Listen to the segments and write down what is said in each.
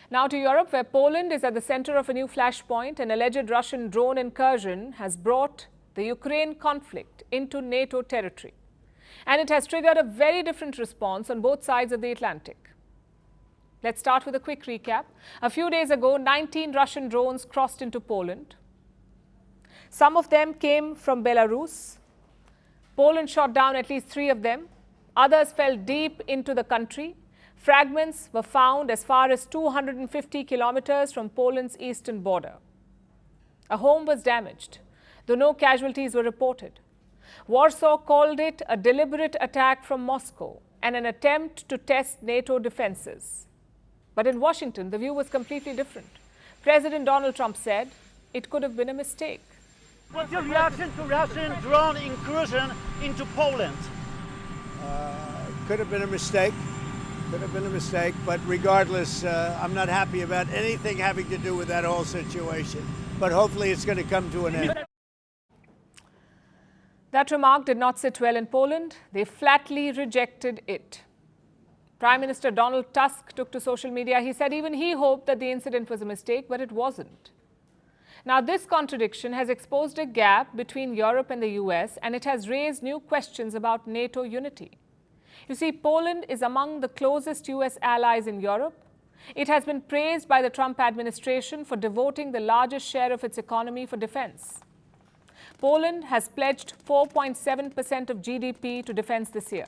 Now to Europe, where Poland is at the center of a new flashpoint. An alleged Russian drone incursion has brought the Ukraine conflict into NATO territory. And it has triggered a very different response on both sides of the Atlantic. Let's start with a quick recap. A few days ago, 19 Russian drones crossed into Poland. Some of them came from Belarus. Poland shot down at least 3 of them. Others fell deep into the country. Fragments were found as far as 250 kilometers from Poland's eastern border. A home was damaged, though no casualties were reported. Warsaw called it a deliberate attack from Moscow and an attempt to test NATO defenses. But in Washington, the view was completely different. President Donald Trump said it could have been a mistake. What's your reaction to Russian drone incursion into Poland? Could have been a mistake. Could have been a mistake, but regardless, I'm not happy about anything having to do with that whole situation. But hopefully it's going to come to an end. That remark did not sit well in Poland. They flatly rejected it. Prime Minister Donald Tusk took to social media. He said even he hoped that the incident was a mistake, but it wasn't. Now, this contradiction has exposed a gap between Europe and the US, and it has raised new questions about NATO unity. You see, Poland is among the closest US allies in Europe. It has been praised by the Trump administration for devoting the largest share of its economy for defense. Poland has pledged 4.7% of GDP to defense this year.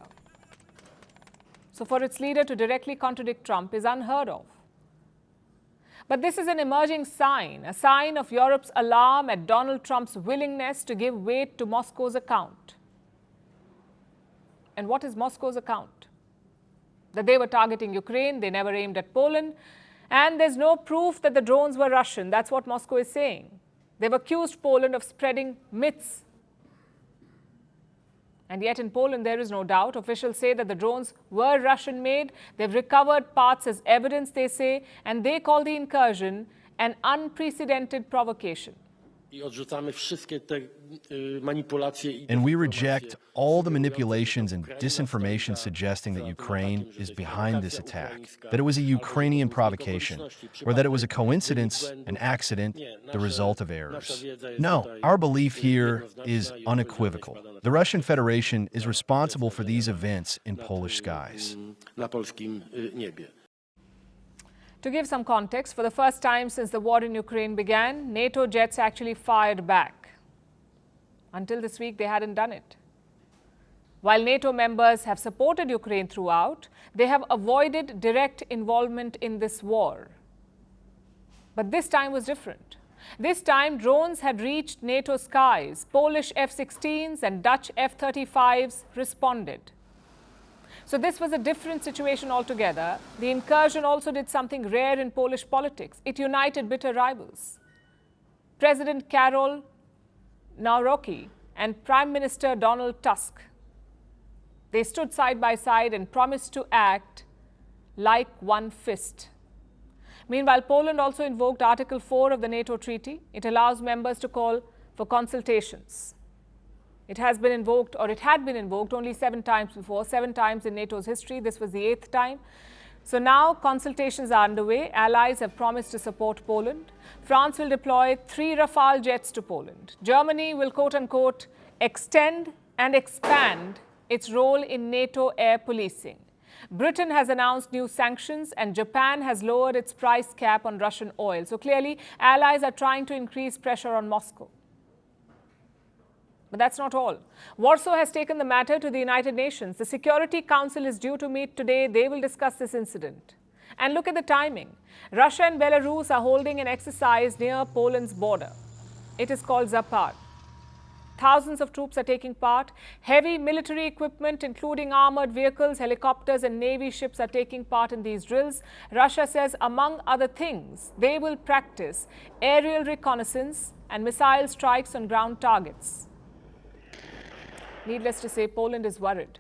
So for its leader to directly contradict Trump is unheard of. But this is an emerging sign, a sign of Europe's alarm at Donald Trump's willingness to give weight to Moscow's account. And what is Moscow's account? That they were targeting Ukraine, they never aimed at Poland, and there's no proof that the drones were Russian. That's what Moscow is saying. They've accused Poland of spreading myths. And yet in Poland, there is no doubt. Officials say that the drones were Russian-made. They've recovered parts as evidence, they say, and they call the incursion an unprecedented provocation. And we reject all the manipulations and disinformation suggesting that Ukraine is behind this attack, that it was a Ukrainian provocation, or that it was a coincidence, an accident, the result of errors. No, our belief here is unequivocal. The Russian Federation is responsible for these events in Polish skies. To give some context, for the first time since the war in Ukraine began, NATO jets actually fired back. Until this week, they hadn't done it. While NATO members have supported Ukraine throughout, they have avoided direct involvement in this war. But this time was different. This time, drones had reached NATO skies. Polish F-16s and Dutch F-35s responded. So this was a different situation altogether. The incursion also did something rare in Polish politics. It united bitter rivals. President Karol Nawrocki and Prime Minister Donald Tusk, they stood side by side and promised to act like one fist. Meanwhile, Poland also invoked Article 4 of the NATO treaty. It allows members to call for consultations. It has been invoked, or it had been invoked only 7 times before, 7 times in NATO's history. This was the 8th time. So now consultations are underway. Allies have promised to support Poland. France will deploy 3 Rafale jets to Poland. Germany will, quote-unquote, extend and expand its role in NATO air policing. Britain has announced new sanctions, and Japan has lowered its price cap on Russian oil. So clearly, allies are trying to increase pressure on Moscow. But that's not all. Warsaw has taken the matter to the United Nations. The Security Council is due to meet today. They will discuss this incident. And look at the timing. Russia and Belarus are holding an exercise near Poland's border. It is called Zapad. Thousands of troops are taking part. Heavy military equipment, including armored vehicles, helicopters, and Navy ships are taking part in these drills. Russia says, among other things, they will practice aerial reconnaissance and missile strikes on ground targets. Needless to say, Poland is worried.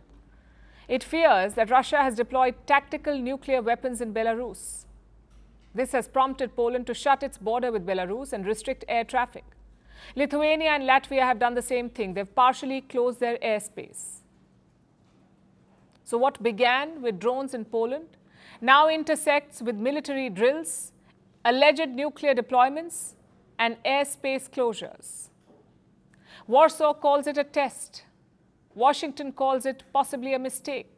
It fears that Russia has deployed tactical nuclear weapons in Belarus. This has prompted Poland to shut its border with Belarus and restrict air traffic. Lithuania and Latvia have done the same thing. They've partially closed their airspace. So what began with drones in Poland now intersects with military drills, alleged nuclear deployments, and airspace closures. Warsaw calls it a test. Washington calls it possibly a mistake.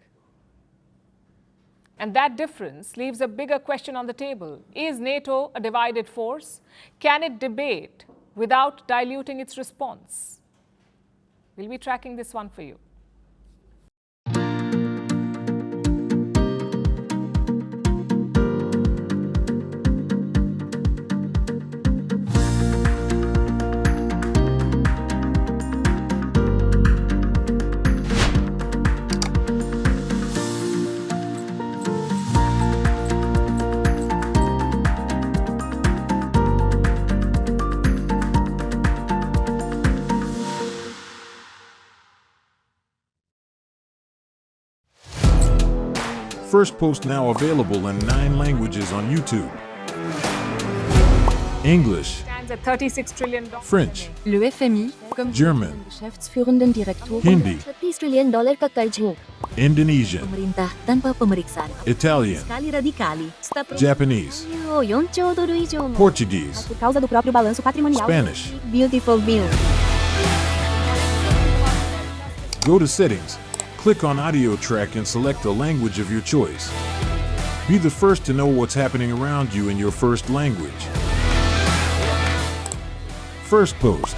And that difference leaves a bigger question on the table. Is NATO a divided force? Can it debate without diluting its response? We'll be tracking this one for you. Firstpost now available in 9 languages on YouTube. English, Stands at $36 trillion. French, Le FMI, comme German, Geschäftsführenden Direktor, Hindi, $30 trillion ka karjo. Indonesian, Pemerintah tanpa pemeriksaan. Italian, Sekali radikali. Japanese, 4 兆ドル以上も Portuguese, por causa do próprio balanço patrimonial. Spanish. Beautiful bill. Go to Settings, click on Audio Track and select the language of your choice. Be the first to know what's happening around you in your first language. Firstpost.